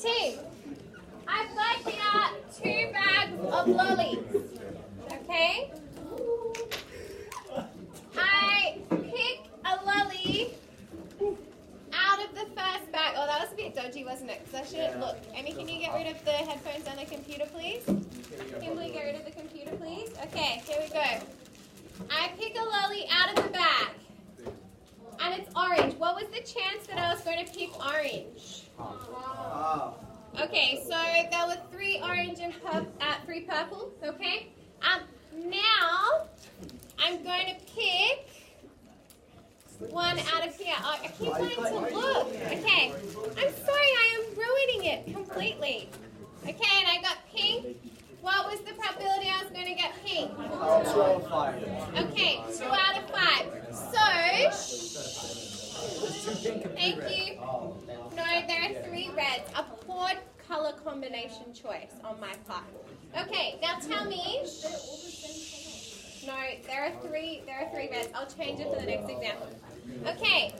team, I've got here 2 bags of lollies. Okay? I pick a lolly out of the first bag. Oh, that was a bit dodgy, wasn't it? Because I shouldn't look. Amy, can you get rid of the headphones and the computer, please? Kimberly, get rid of the computer, please. Okay, here we go. I pick a lolly out of the bag. And it's orange. What was the chance that I was going to pick orange? Okay, so there were 3 orange and 3 purple. Okay. Now I'm going to pick one out of here. Oh, I keep wanting to look. Okay. I'm sorry, I am ruining it completely. Okay, and I got pink. What was the probability I was going to get pink? 2 out of 5. Okay, 2 out of 5. So, thank you. No, there are 3 reds. A poor color combination choice on my part. Okay, now tell me. No, there are 3 reds. I'll change it for the next example. Okay.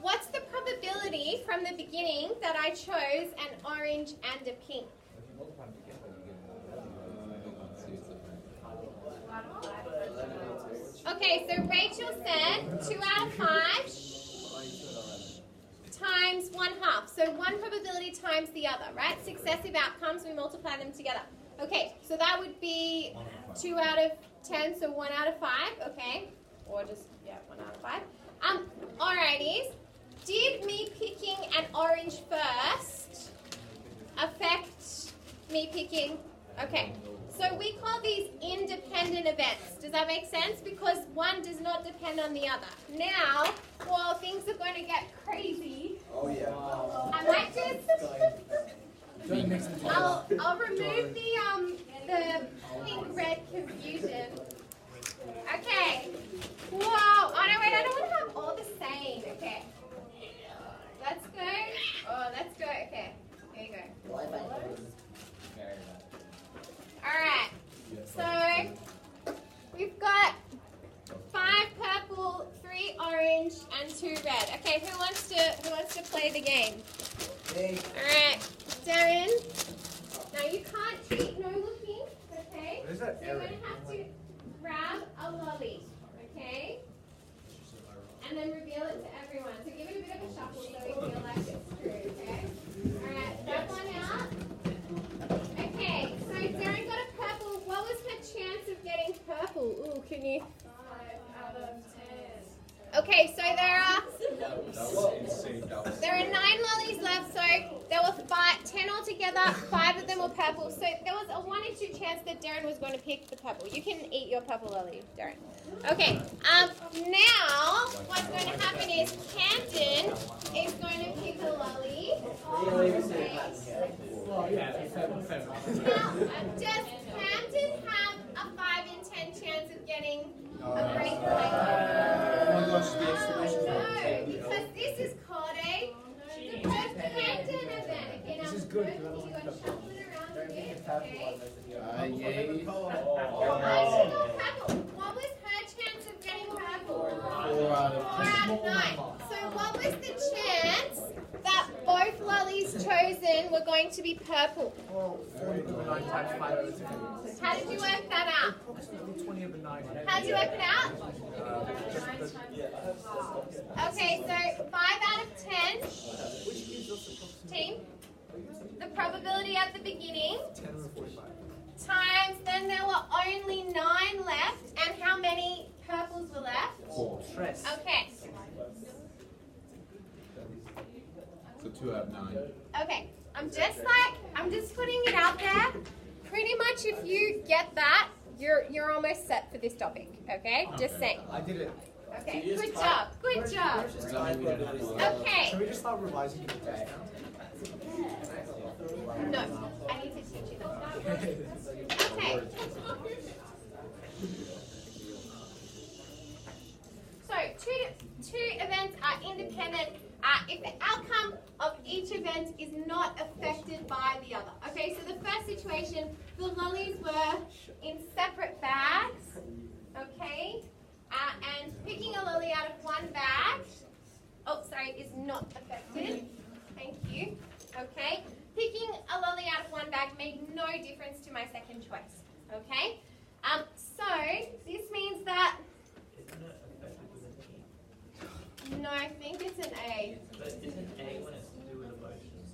What's the probability from the beginning that I chose an orange and a pink? Okay, so Rachel said 2 out of 5 times 1/2. So one probability times the other, right? Successive outcomes, we multiply them together. Okay, so that would be 2 out of 10, so 1 out of 5, okay? Or just, 1 out of 5. Alrighties. Did me picking an orange first affect me picking? Okay, so we call these independent events. Does that make sense? Because one does not depend on the other. Now, while things are going to get crazy, I might just... I'll remove the pink-red confusion. Okay. Whoa. Oh, no, wait. I don't want to have all the same. Okay. Let's go. Oh, let's go. Okay. Here you go. All right. So, we've got 5 purple, 3 orange, and 2 red. Okay, who wants to play the game? All right. Darren. Now, you can't cheat. No looking. Okay? What is that? So you're going to have to grab a lolly, okay? And then reveal it to everyone. So give it a bit of a shuffle so we feel like it's true, okay? Alright, grab one out. Okay, so Darren got a purple. What was her chance of getting purple? Ooh, can you? 5 out of 10. Okay, so there are 9 lollies left, so there were 10 altogether, 5 of them were purple. So there was a 1 in 2 chance that Darren was going to pick the purple. You can eat your purple lolly, Darren. Okay, now what's going to happen is Camden is going to pick a lolly. Now, does Camden have a 5 in 10 chance of getting a great flavor? No, because this is called a dependent event. Again, this is good. You got to shuffle it around a bit, okay? What was her chance of getting purple? 4 out of 9. So what was the chance that both lollies chosen were going to be purple? 40 over 9 times 5 over 10. How did you work that out? Approximately 20 over 9. How did you work it out? Okay, so 5 out of 10. Team. The probability at the beginning. 10 over 45. Times, then there were only 9 left. And how many purples were left? 4. Stress. Okay. So 2 out of 9. Okay. I'm just putting it out there. Pretty much if you get that, you're almost set for this topic. Okay? Just saying. I did it. Okay. Good job. Good job. Okay. Should we just start revising the test No. I need to teach you this. Okay. So, two events are independent if the outcome of each event is not affected by the other. Okay, so the first situation, the lollies were in separate bags, okay, and picking a lolly out of one bag, is not affected. Thank difference to my second choice. Okay? So this means that Isn't it affected with an E? no, I think it's an A. But isn't A when it's to do with emotions?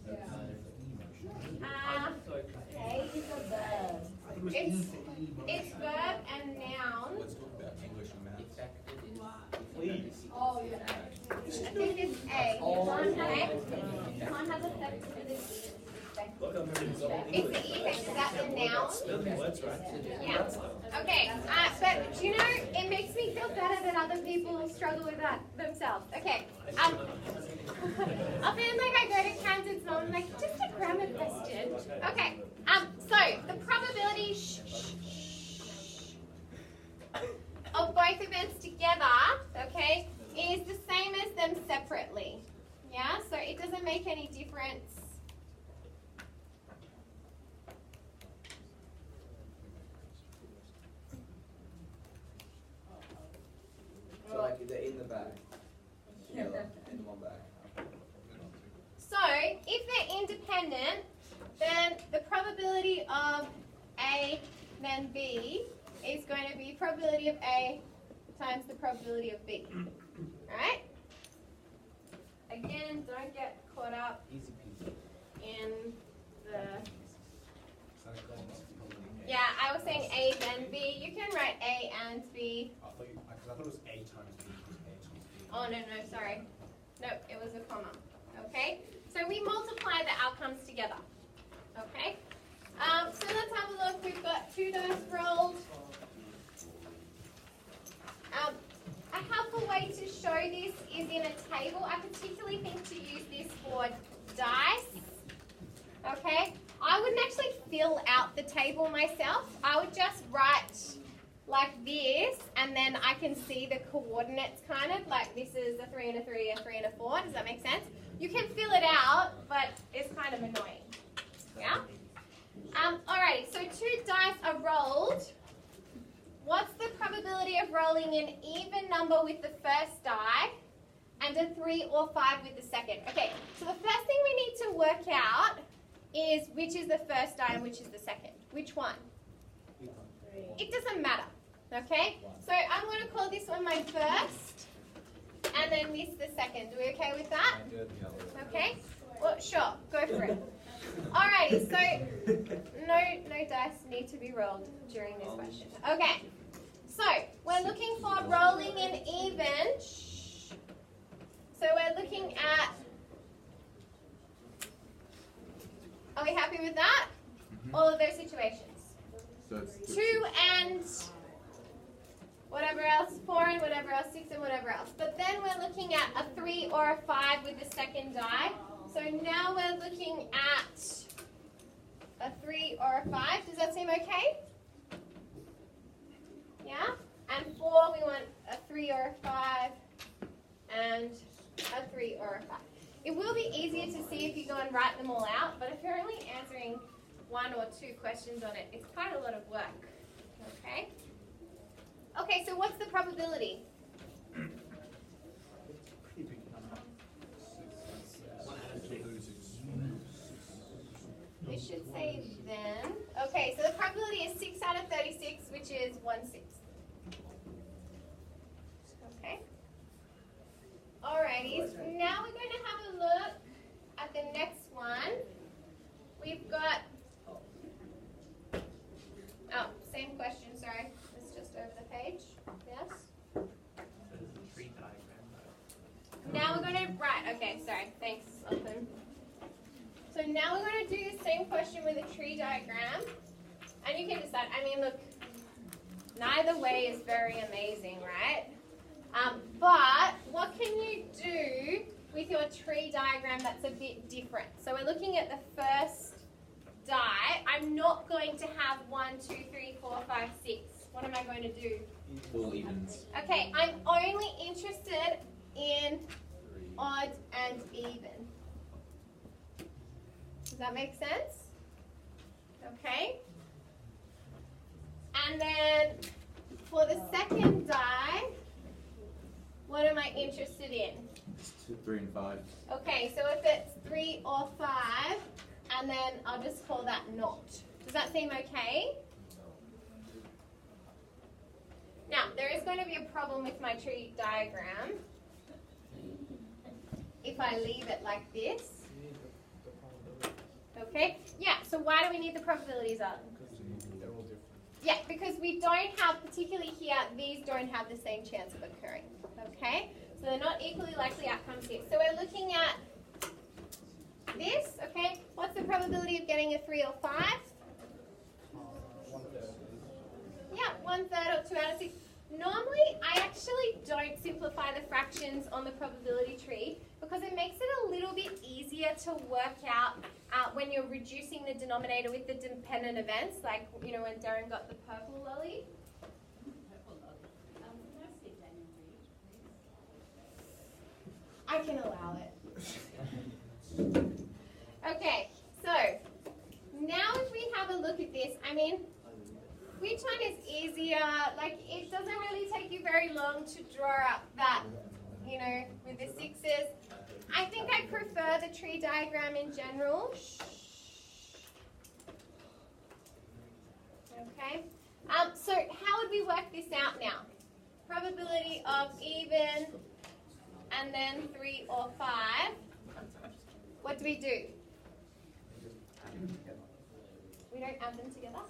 Uh, I'm so confused. A is a verb. it's verb and noun. Let's talk about English and maths. Affected is Please. Oh, yeah. I think it's A. You can't have affected. Look, I'm reading It's the effect. Is that the noun? spelling words, right? Yeah. Okay. But do you know, it makes me feel better that other people struggle with that themselves. Okay. I feel like I go to Kansas and I'm like, just a grammar question. Okay. So the probability of both events together, okay, is the same as them separately. Yeah. So it doesn't make any difference. So like they're in the bag, together, in one bag. So, if they're independent, then the probability of A then B is going to be probability of A times the probability of B. Alright? Again, don't get caught up Easy peasy. in the... Yeah, I was saying A then B. You can write A and B. Because I thought it was A times B equals A times B. Oh, no, sorry. No, it was a comma. Okay? So we multiply the outcomes together. Okay? So let's have a look. We've got 2 dice rolled. A helpful way to show this is in a table. I particularly think to use this for dice. Okay? I wouldn't actually fill out the table myself. I would just write like this, and then I can see the coordinates kind of, like this is a 3 and a 3, a 3 and a 4. Does that make sense? You can fill it out, but it's kind of annoying. Yeah? Alrighty, so 2 dice are rolled. What's the probability of rolling an even number with the first die and a 3 or 5 with the second? Okay, so the first thing we need to work out is which is the first die and which is the second. Which one? It doesn't matter. Okay? So I'm going to call this one my first and then this the second. Are we okay with that? Okay? Well, sure. Go for it. Alrighty, so no dice need to be rolled during this question. Okay. So we're looking for rolling an even. So we're looking at... Are we happy with that? All of those situations. So it's 2 and whatever else, 4 and whatever else, 6 and whatever else. But then we're looking at a 3 or a 5 with the second die. So now we're looking at a 3 or a 5. Does that seem okay? Yeah? And 4, we want a 3 or a 5 and a 3 or a 5. It will be easier to see if you go and write them all out, but if you're only answering 1 or 2 questions on it, it's quite a lot of work. Okay? Okay, so what's the probability? Pretty big number. We should say then. Okay, so the probability is 6 out of 36, which is 1/6. Okay. Alrighty, so now we're going to have a look at the next one. We've got, oh, same question, sorry. It's just over the page. Yes? So this is a tree diagram, though. Now we're going to, right, okay, sorry. Thanks, Elton. So now we're going to do the same question with a tree diagram. And you can decide, I mean, look, neither way is very amazing, right? But what can you do with your tree diagram that's a bit different? So we're looking at the first die. I'm not going to have 1, 2, 3, 4, 5, 6. What am I going to do? all evens. Okay, I'm only interested in odd and even. Does that make sense? Okay. And then for the second die, what am I interested in? 2, 3, and 5. Okay, so if it's 3 or 5, and then I'll just call that not. Does that seem okay? Now, there is going to be a problem with my tree diagram if I leave it like this. Okay? Yeah, so why do we need the probabilities up? They're all different. Yeah, because we don't have, particularly here, these don't have the same chance of occurring. Okay? So they're not equally likely outcomes here. So we're looking at this, okay? What's the probability of getting a 3 or 5? 1/3. Yeah, 1/3 or 2 out of 6. Normally, I actually don't simplify the fractions on the probability tree because it makes it a little bit easier to work out when you're reducing the denominator with the dependent events, like, you know, when Darren got the purple lolly. I can allow it. Okay, so now if we have a look at this, I mean, which one is easier? Like, it doesn't really take you very long to draw up that, you know, with the 6s. I think I prefer the tree diagram in general. Okay. So how would we work this out now? Probability of even and then 3 or 5. What do? We don't add them together?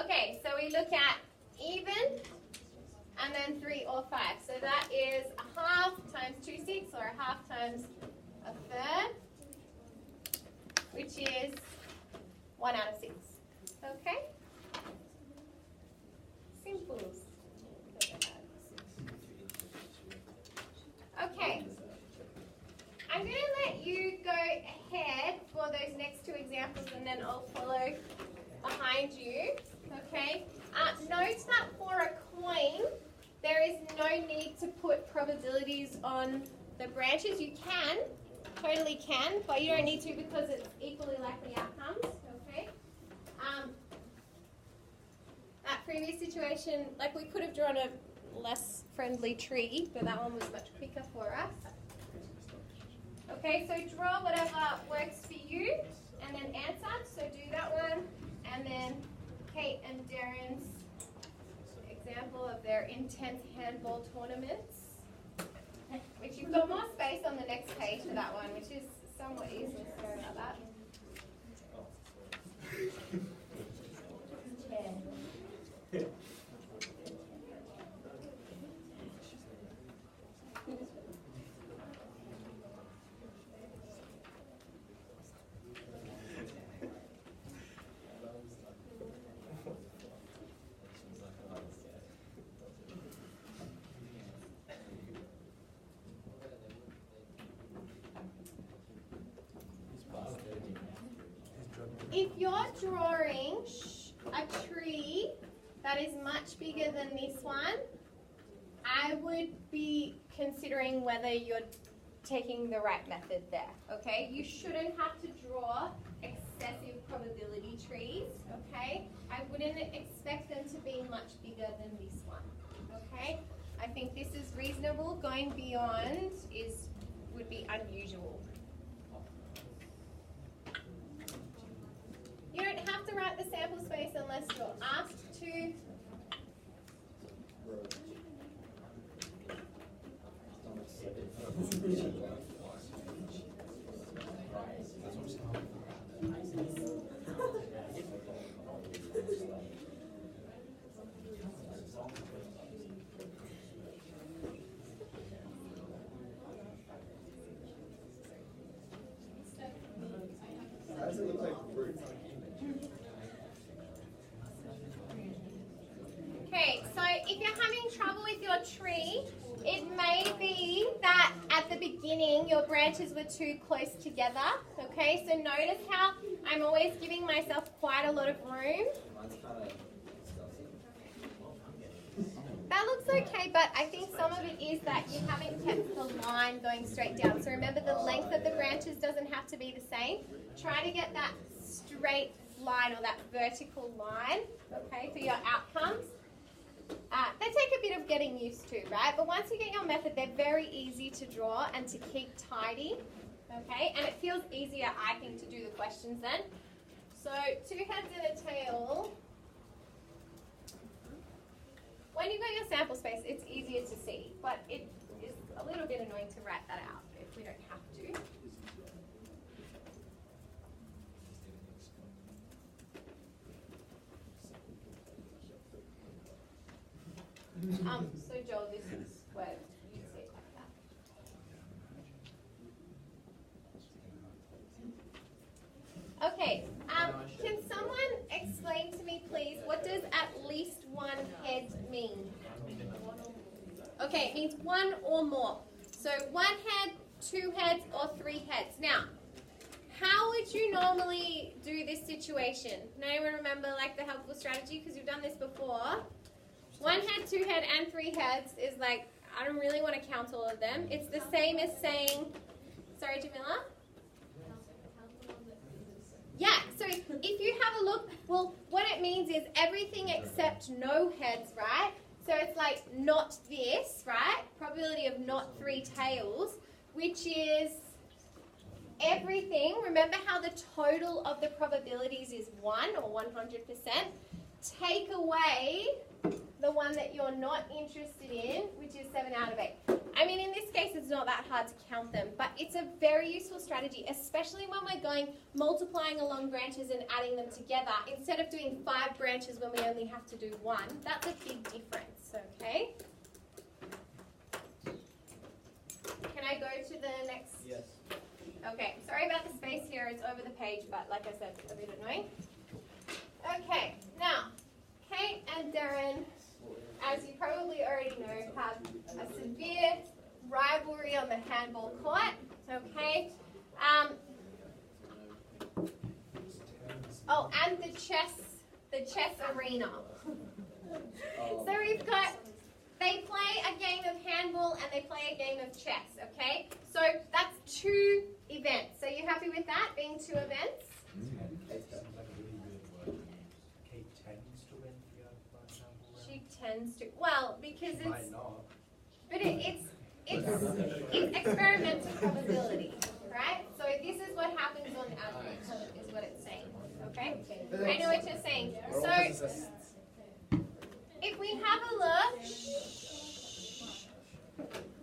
Okay, so we look at even and then 3 or 5. So that is a half times 2/6 or a half times a third, which is 1 out of 6. Okay? Simple. Okay. I'm going to let you go ahead for those next 2 examples and then I'll follow behind you. Okay? Note that for a coin, there is no need to put probabilities on the branches. You can, totally can, but you don't need to because it's equally likely outcomes. Okay? That previous situation, like we could have drawn a less friendly tree, but that one was much quicker for us. Okay, so draw whatever works for you and then answer. So do that one and then Kate and Darren's example of their intense handball tournaments, which you've got more space on the next page for that one, which is somewhat easy. Sorry about that. If you're drawing a tree that is much bigger than this one, I would be considering whether you're taking the right method there, okay? You shouldn't have to draw excessive probability trees, okay? I wouldn't expect them to be much bigger than this one, okay? I think this is reasonable. Going beyond would be unusual. You don't have to write the sample space unless you're asked to. How does it look like fruit? Okay, so if you're having trouble with your tree, it may be that at the beginning your branches were too close together. Okay, so notice how I'm always giving myself quite a lot of room. Mine's kind of disgusting. That looks okay, but I think some of it is that you haven't kept the line going straight down. So remember, the length of the branches doesn't have to be the same. Try to get that straight line or that vertical line, okay, for your outcomes. They take a bit of getting used to, right? But once you get your method, they're very easy to draw and to keep tidy, okay? And it feels easier, I think, to do the questions then. So So 2 heads and a tail. When you've got your sample space, it's easier to see, but it is a little bit annoying to write that out if we don't have to. So Joel, this is where you see it like that. Okay, can someone explain to me, please, what does at least one head mean? Okay, it means 1 or more. So 1 head, 2 heads, or 3 heads. Now, how would you normally do this situation? Can anyone remember like the helpful strategy? Because you've done this before. 1 head, 2 head, and 3 heads is like, I don't really want to count all of them. It's the same as saying, sorry, Jamila? Yeah, so if you have a look, well, what it means is everything except no heads, right? So it's like not this, right? Probability of not 3 tails, which is everything. Remember how the total of the probabilities is 1 or 100%? Take away the one that you're not interested in, which is 7 out of 8. I mean, in this case, it's not that hard to count them, but it's a very useful strategy, especially when we're going multiplying along branches and adding them together. Instead of doing 5 branches when we only have to do 1, that's a big difference, okay? Can I go to the next? Yes. Okay, sorry about the space here, it's over the page, but like I said, a bit annoying. Okay, now, Kate and Darren, as you probably already know, have a severe rivalry on the handball court, okay? Oh, and the chess arena. So we've got, they play a game of handball and they play a game of chess, okay? So that's 2 events. So you happy with that, being 2 events? Kate tends to win 3 out of 5 sample rounds. She tends to, well, because She it's, might not. but it's experimental probability, right? So this is what happens on average, is what it's saying, okay? I know what you're saying. So if we have a look,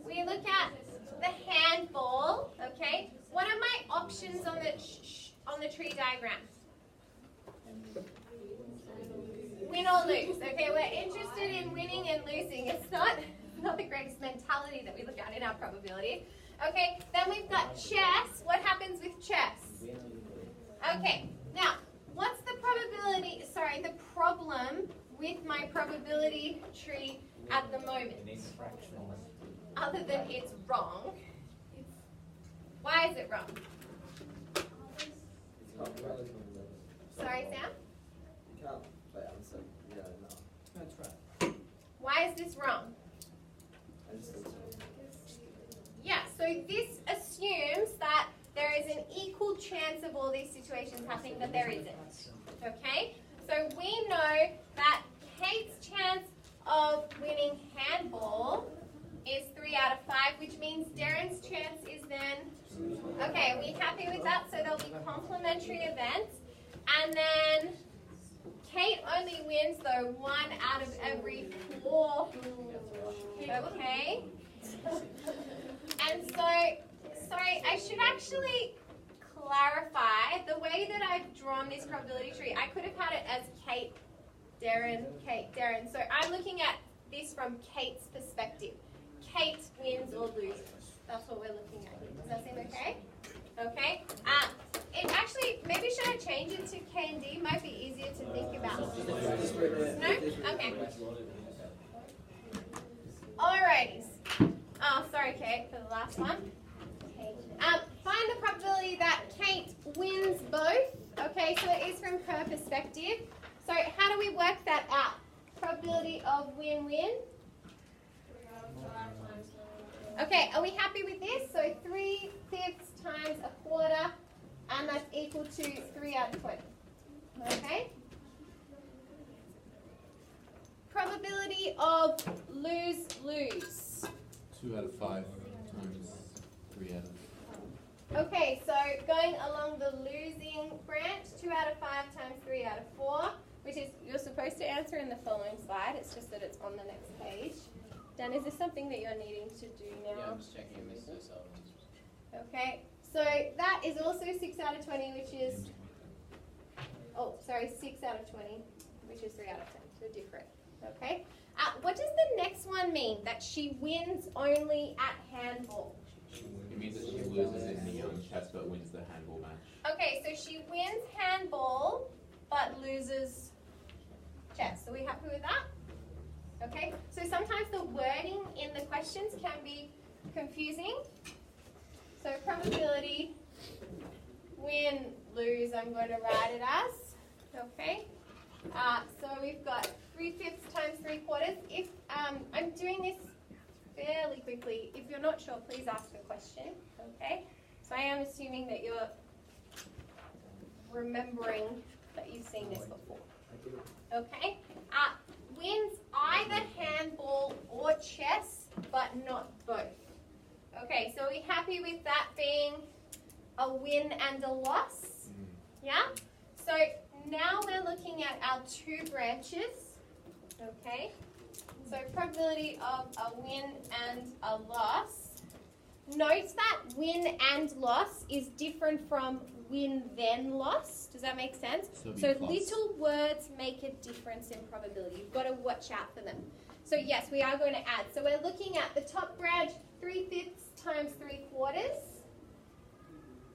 we look at the handball, okay? What are my options on the tree diagram? Win or lose, okay? We're interested in winning and losing. It's not the greatest mentality that we look at in our probability. Okay, then we've got chess. What happens with chess? Okay, now, what's the probability, sorry, the problem with my probability tree at the moment? Other than it's wrong. Why is it wrong? Sorry, Sam? You can't play answer. Yeah, no. That's right. Why is this wrong? I just think so. Yeah, so this assumes that there is an equal chance of all these situations happening, but there isn't. Okay? So we know that Kate's chance of winning handball is 3 out of 5, which means Darren's chance is then, okay, are we happy with that? So there'll be complementary events. And then Kate only wins, though, 1 out of every 4. Okay? And so, sorry, I should actually clarify the way that I've drawn this probability tree. I could have had it as Kate, Darren, Kate, Darren. So I'm looking at this from Kate's perspective. Kate wins or loses. That's what we're looking at here. Does that seem okay? Okay. It actually, maybe should I change it to K and D? Might be easier to think about. No? Okay. Alrighty. Oh, sorry, Kate, for the last one. Find the probability that Kate wins both. Okay, so it is from her perspective. So how do we work that out? Probability of win-win. Okay, are we happy with this? So 3/5 times a quarter, and that's equal to 3 out of 20. Okay? Probability of lose-lose. 2 out of 5 times 3 out of Okay, so going along the losing branch, 2 out of 5 times 3 out of 4, which is you're supposed to answer in the following slide. It's just that it's on the next page. Dan, is this something that you're needing to do now? Yeah, I'm just checking if Mr. Sullivan. Okay, so that is also 6 out of 20, which is, 6 out of 20, which is 3 out of 10, so different. Okay, what does the next one mean? That she wins only at handball. It means that she loses in chess but wins the handball match. Okay, so she wins handball but loses chess. Are we happy with that? Okay, so sometimes the wording in the questions can be confusing. So probability, win, lose, I'm going to write it as. Okay, so we've got 3/5 times 3/4. If I'm doing this fairly quickly, if you're not sure, please ask a question. Okay, so I am assuming that you're remembering that you've seen this before. Okay, wins either handball or chess, but not both. Okay, so are we happy with that being a win and a loss? Yeah? So now we're looking at our 2 branches. Okay, so probability of a win and a loss. Note that win and loss is different from win then loss. Does that make sense? So little words make a difference in probability. You've got to watch out for them. So yes, we are going to add. So we're looking at the top branch, 3/5 times 3/4.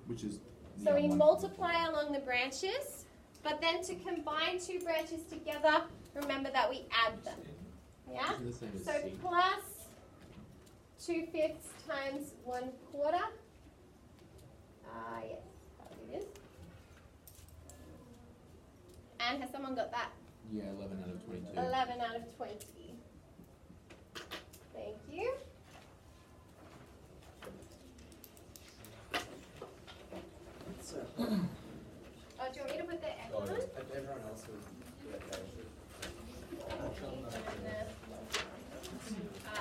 Which is. So we multiply along the branches, but then to combine 2 branches together, remember that we add them. Yeah? The same as So C. plus 2/5 times 1/4. Yes, that it is. And has someone got that? Yeah, 11 out of 22. 11 out of 20. Thank you. Oh, do you want me to put the X on? Everyone else will be okay.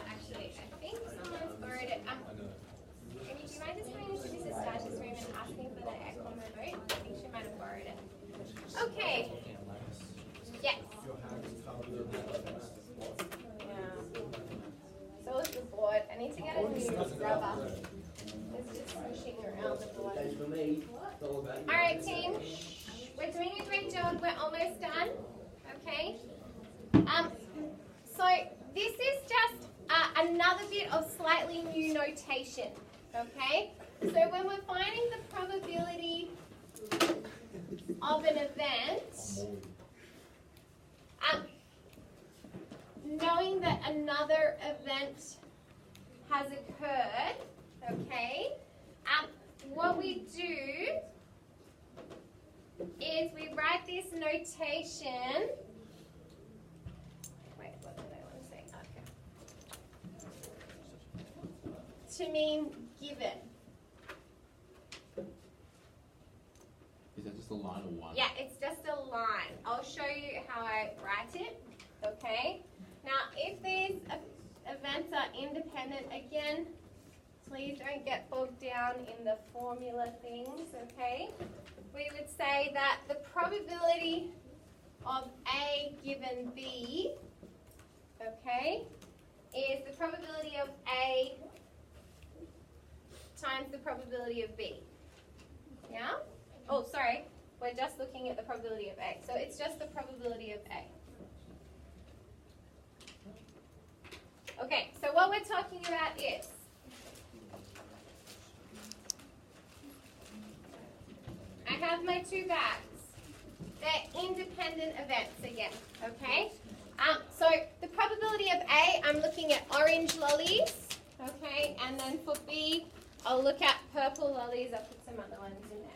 Actually, I think someone's borrowed it. Amy, do you mind just going into Mrs. Stash's room and asking for the Econ remote? I think she might have borrowed it. Okay. Yes. So is the board. I need to get a new rubber. It's just pushing around the board. Alright, team. We're doing a great job. We're almost done. Okay. So this is just another bit of slightly new notation. Okay. So when we're finding the probability of an event, knowing that another event has occurred, okay, what we do is we write this notation. Wait, what did I want to say? Okay. To mean given. Is that just a line or one? Yeah, it's just a line. I'll show you how I write it, okay? Now, if these events are independent, again, please don't get bogged down in the formula things, okay? We would say that the probability of A given B, okay, is the probability of A times the probability of B. Yeah? Oh, sorry. We're just looking at the probability of A. So it's just the probability of A. Okay, so what we're talking about is I have my 2 bags. They're independent events again, okay? So the probability of A, I'm looking at orange lollies, okay? And then for B, I'll look at purple lollies. I'll put some other ones in there.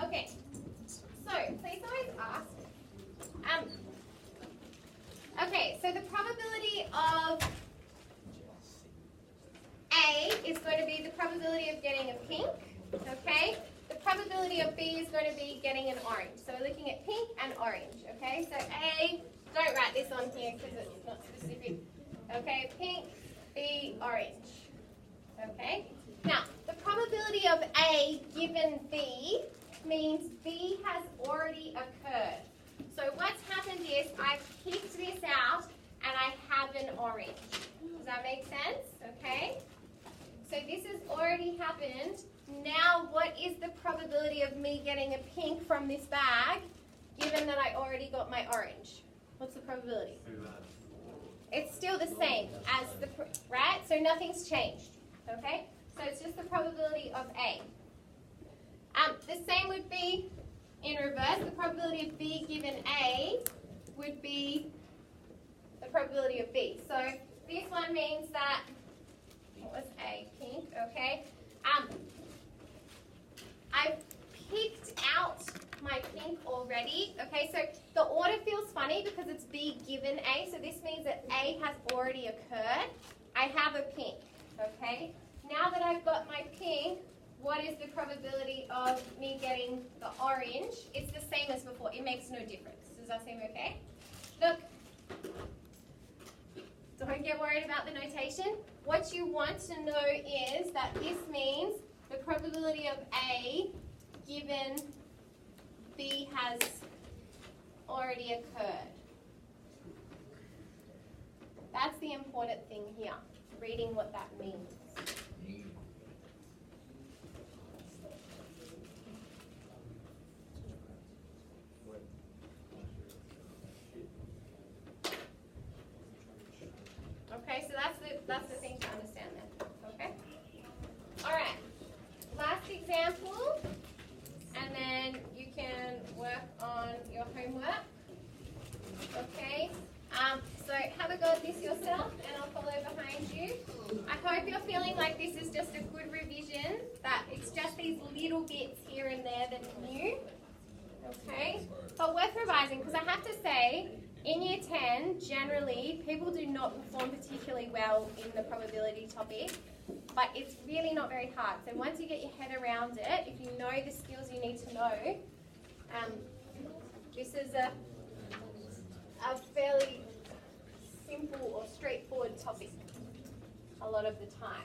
Okay, so please always ask. Okay, so the probability of A is going to be the probability of getting a pink, okay? The probability of B is going to be getting an orange. So we're looking at pink and orange, okay? So A, don't write this on here because it's not specific. Okay, pink, B, orange. Okay? Now, the probability of A given B means B has already occurred. So what's happened is I've picked this out and I have an orange. Does that make sense? Okay? So this has already happened. Now what is the probability of me getting a pink from this bag given that I already got my orange? What's the probability? It's still the same as the, right? So nothing's changed. Okay? So it's just the probability of A. The same would be in reverse. The probability of B given A would be the probability of B. So this one means that, what was A? Pink, okay? I've picked out my pink already, okay? So the order feels funny because it's B given A, so this means that A has already occurred. I have a pink, okay? Now that I've got my pink, what is the probability of me getting the orange? It's the same as before. It makes no difference. Does that seem okay? Look, don't get worried about the notation. What you want to know is that this means the probability of A given B has already occurred. That's the important thing here, reading what that means. Okay, so that's the thing to understand then. Okay? Alright. Last example, and then you can work on your homework. Okay? So have a go at this yourself and I'll follow behind you. I hope you're feeling like this is just a good revision, that it's just these little bits here and there that's new. Okay? But worth revising, because I have to say, in Year 10, generally, people do not perform particularly well in the probability topic, but it's really not very hard. So once you get your head around it, if you know the skills you need to know, this is a fairly simple or straightforward topic a lot of the time.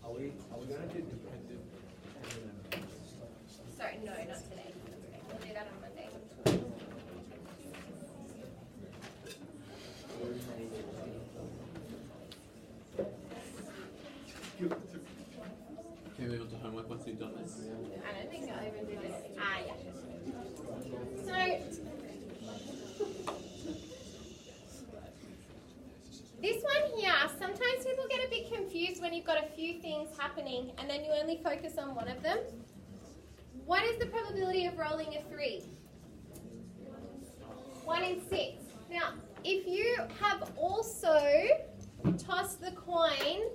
Are we going to do dependent? Sorry, no, not today. We'll do that on Monday. Can we move on to homework once we've done this? I don't think I'll even do this. Yeah. So, this one here, sometimes people get a bit confused when you've got a few things happening and then you only focus on one of them. What is the probability of rolling a 3? 1 in 6. Now, if you have also tossed the coin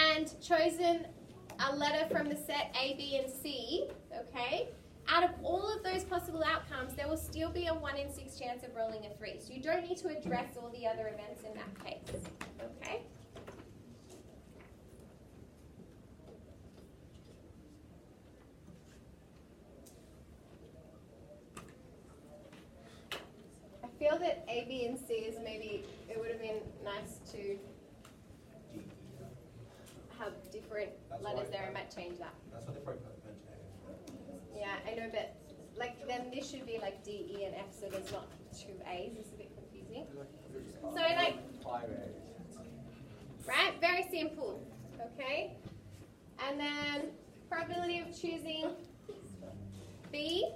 and chosen a letter from the set A, B, and C, okay, out of all of those possible outcomes, there will still be a 1 in 6 chance of rolling a 3. So you don't need to address all the other events in that case, okay? I feel that A, B, and C is maybe, it would have been nice to have different letters there. I might change that. That's what they probably put meant to. Yeah, I know, but like then this should be like D, E, and F, so there's not 2 A's. It's a bit confusing. So like, 5 A's. right, very simple, okay? And then probability of choosing B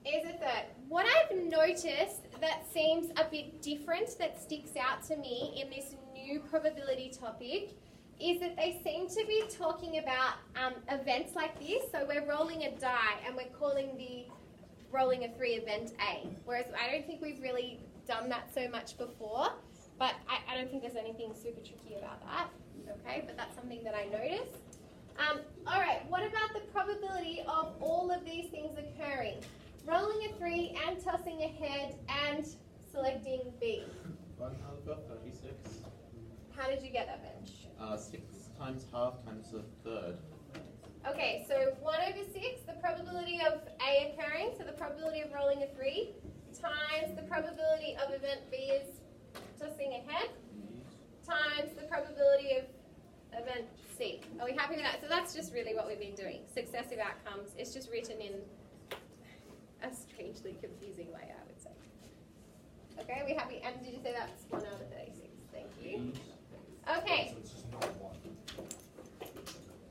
is a third. What I've noticed that seems a bit different, that sticks out to me in this new probability topic, is that they seem to be talking about events like this. So we're rolling a die and we're calling the rolling a 3 event A. Whereas I don't think we've really done that so much before, but I don't think there's anything super tricky about that. Okay, but that's something that I noticed. All right, what about the probability of all of these things occurring? Rolling a 3 and tossing a head and selecting B. 1 over 36. How did you get that, Bench? 6 times half times a third. Okay, so 1 over 6, the probability of A occurring, so the probability of rolling a 3, times the probability of event B is tossing a head, times the probability of event C. Are we happy with that? So that's just really what we've been doing. Successive outcomes. It's just written in a strangely confusing way, I would say. Okay, are we happy? And did you say that's 1 out of 36? Thank you. Okay,